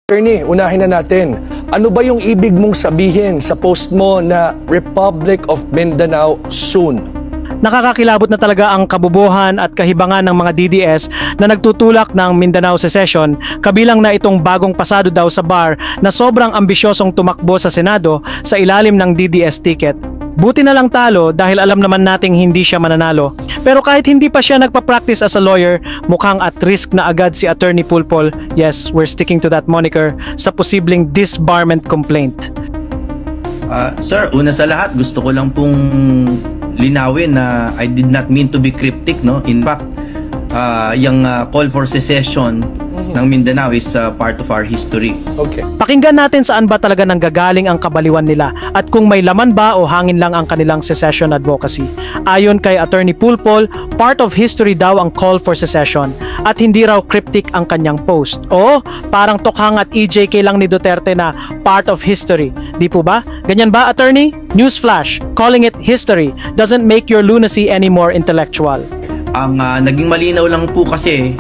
Attorney, unahin na natin. Ano ba yung ibig mong sabihin sa post mo na Republic of Mindanao soon? Nakakakilabot na talaga ang kabubuhan at kahibangan ng mga DDS na nagtutulak ng Mindanao Secession, kabilang na itong bagong pasado daw sa bar na sobrang ambisyosong tumakbo sa Senado sa ilalim ng DDS ticket. Buti na lang talo dahil alam naman nating hindi siya mananalo. Pero kahit hindi pa siya nagpa-practice as a lawyer, mukhang at risk na agad si Attorney Pulpol, yes, we're sticking to that moniker, sa posibleng disbarment complaint. Sir, una sa lahat, gusto ko lang pong linawin na I did not mean to be cryptic, no? In fact, yung call for secession ng Mindanao is part of our history. Okay. Pakinggan natin saan ba talaga nanggagaling ang kabaliwan nila at kung may laman ba o hangin lang ang kanilang secession advocacy. Ayon kay Attorney Pulpol, part of history daw ang call for secession at hindi raw cryptic ang kanyang post. O parang tokhang at EJK lang ni Duterte na part of history. Di po ba? Ganyan ba, Attorney? Newsflash, calling it history doesn't make your lunacy any more intellectual. Ang naging malinaw lang po kasi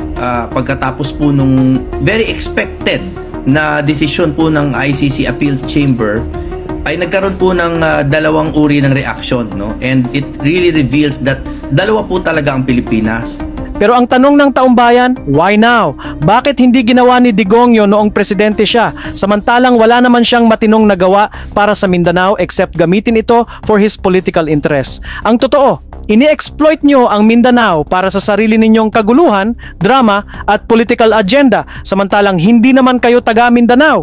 pagkatapos po nung very expected na desisyon po ng ICC Appeals Chamber ay nagkaroon po ng dalawang uri ng reaction, no? And it really reveals that dalawa po talaga ang Pilipinas. Pero ang tanong ng taumbayan, why now? Bakit hindi ginawa ni Digong yun noong presidente siya? Samantalang wala naman siyang matinong nagawa para sa Mindanao except gamitin ito for his political interests. Ang totoo, ini-exploit nyo ang Mindanao para sa sarili ninyong kaguluhan, drama at political agenda, samantalang hindi naman kayo taga Mindanao.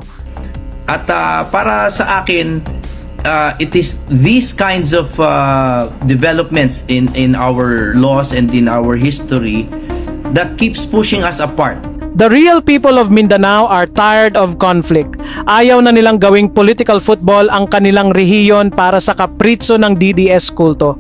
At para sa akin, it is these kinds of developments in our laws and in our history that keeps pushing us apart. The real people of Mindanao are tired of conflict. Ayaw na nilang gawing political football ang kanilang rehiyon para sa kapritso ng DDS kulto.